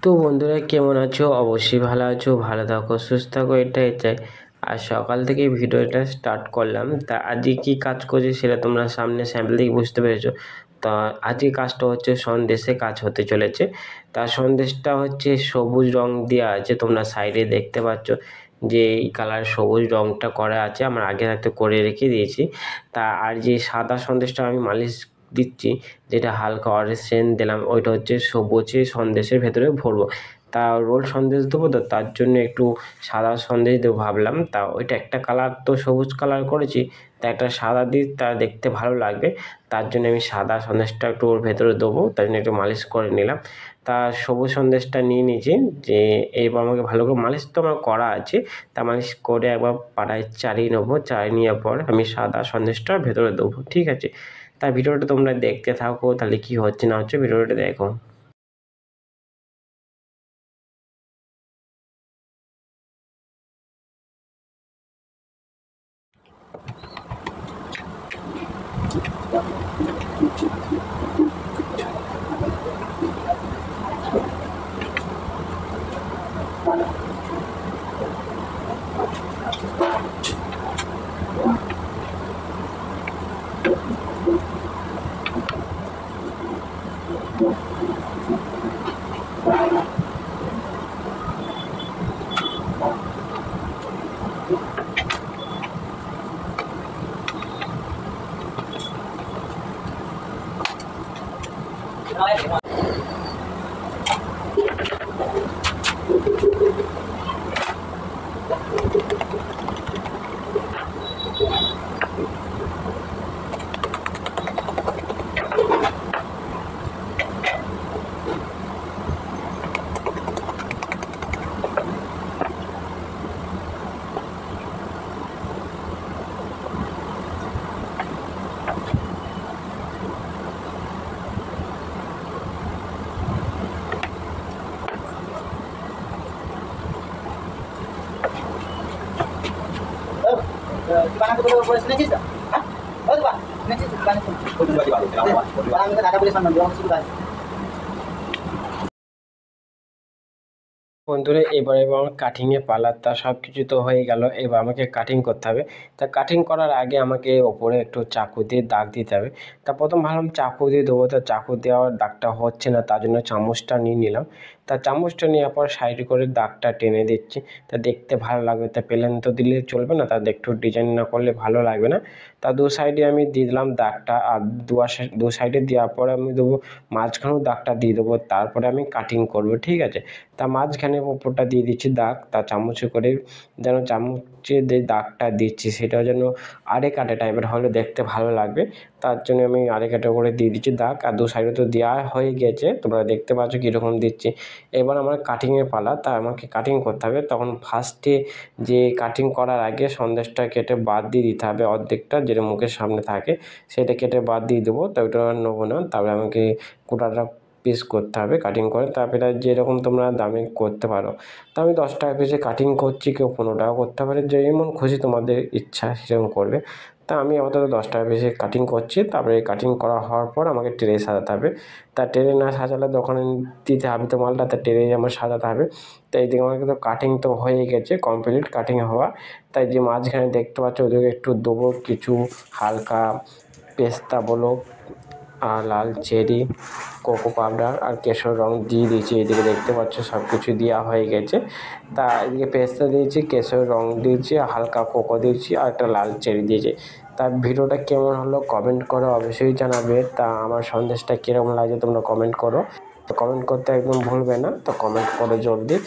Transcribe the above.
তো বন্ধুরা কেমন আছো? অবশ্যই ভালো আছো, ভালো থাকো, সুস্থ থাকো, এটাই চাই। আর সকাল থেকে ভিডিওটা স্টার্ট করলাম। তা আজকে কি কাজ করছি সেটা তোমরা সামনে স্যাম্পল থেকে বুঝতে পেরেছো। তা আজকে কাজটা হচ্ছে সন্দেশে কাজ হতে চলেছে। তার সন্দেশটা হচ্ছে সবুজ রং দেওয়া আছে, তোমরা সাইডে দেখতে পাচ্ছ যে এই কালার সবুজ রংটা করা আছে, আমার আগে থাকতে করে রেখে দিয়েছি। তা আর যে সাদা সন্দেশটা আমি মালিশ দিচ্ছি, যেটা হালকা অরেঞ্জ সেন্ট দিলাম, ওইটা হচ্ছে সবুজে সন্দেশের ভেতরে ভরবো। তা রোল সন্দেশ দেবো, তো তার জন্য একটু সাদা সন্দেশ দেবো ভাবলাম। তা ওইটা একটা কালার তো সবুজ কালার করেছি, তা একটা সাদা দিই, তা দেখতে ভালো লাগবে। তার জন্য আমি সাদা সন্দেশটা একটু ওর ভেতরে দেবো, তার জন্য একটু মালিশ করে নিলাম। তা সবুজ সন্দেশটা নিয়ে নিয়েছি, যে এবার আমাকে ভালো করে মালিশ তো আমার করা আছে, তা মালিশ করে একবার পাড়ায় চালিয়ে নেবো। চালিয়ে নেওয়ার পর আমি সাদা সন্দেশটা ভেতরে দেবো, ঠিক আছে। তা ভিডিওটা তোমরা দেখতে থাকো, তাহলে কি হচ্ছে না হচ্ছে ভিডিওটা দেখো। Gimana tuh kalau boleh sinajis tak? Hah? Oh tu pak, sinajis gimana tuh? Barang kita ada boleh sana, bilang situ kan. বন্ধুরা এবার আমার কাটিংয়ে পালা। তা সব কিছু তো হয়ে গেল, এবার আমাকে কাটিং করতে হবে। তা কাটিং করার আগে আমাকে ওপরে একটু চাকু দিয়ে দাগ দিতে হবে। তা প্রথম ভাবলাম চাকু দিয়ে দেবো, তা চাকু দেওয়ার দাগটা হচ্ছে না, তার জন্য চামচটা নিয়ে নিলাম। তা চামচটা নেওয়ার পর সাইড করে দাগটা টেনে দিচ্ছি, তা দেখতে ভালো লাগবে। তা প্লেন তো দিলে চলবে না, তাদের একটু ডিজাইন না করলে ভালো লাগবে না। তা দু সাইডে আমি দিয়ে দিলাম দাগটা, আর দু সাইডে দেওয়ার পরে আমি দেবো মাঝখানেও দাগটা দিয়ে দেবো, তারপরে আমি কাটিং করব, ঠিক আছে। তা মাঝখানে ওপরটা দিয়ে দিচ্ছি দাগ, তা চামচে করে যেন চামচে যে দাগটা দিচ্ছি সেটাও যেন আড়ে কাটে টাইপের হলে দেখতে ভালো লাগবে। তার জন্য আমি আড়ে কাটে করে দিয়ে দিচ্ছি দাগ। আর দু সাইডে তো দেওয়া হয়ে গেছে, তোমরা দেখতে পাচ্ছ কীরকম দিচ্ছি। এবার আমার কাটিংয়ের পালা, তা আমাকে কাটিং করতে হবে। তখন ফার্স্টে যে কাটিং করার আগে সন্দেশটা কেটে বাদ দিয়ে দিতে হবে, অর্ধেকটা যেটা মুখের সামনে থাকে সেটা কেটে বাদ দিয়ে দেবো। তা ওটা নেবো না, তারপরে আমাকে গোটাটা পিস করতে হবে কাটিং করে। তারপরে যেরকম তোমরা দামে করতে পারো। তা আমি 10 টাকা পিসে কাটিং করছি, কেউ 15 টাকা করতে পারে, যেমন খুশি তোমাদের ইচ্ছা সেরকম করবে। তা আমি আপাতত 10 টাকা পিসে কাটিং করছি। তারপরে কাটিং করা হওয়ার পর আমাকে ট্রে সাজাতে হবে। তা ট্রে না সাজালে দোকানে দিতে হবে তো মালটা, তা ট্রে আমার সাজাতে হবে। তো এইদিকে আমার কিন্তু কাটিং তো হয়ে গেছে, কমপ্লিট কাটিং হওয়া। তাই যে মাঝখানে দেখতে পাচ্ছ ওদিকে একটু দেবো কিছু হালকা পেস্তা বলো আর লাল চেরি, কোকো পাউডার আর কেশর রং দিয়ে দিয়েছি। এদিকে দেখতে পাচ্ছ সব কিছু দেওয়া হয়ে গেছে। তা এদিকে পেস্তা দিয়েছি, কেশর রং দিয়েছি, হালকা কোকো দিয়েছি আর একটা লাল চেরি দিয়েছি। তা ভিডিওটা কেমন হলো কমেন্ট করো, অবশ্যই জানাবে। তা আমার সন্দেশটা কীরকম লাগছে তোমরা কমেন্ট করো, তো কমেন্ট করতে একদম ভুলবে না, তো কমেন্ট করো জলদি।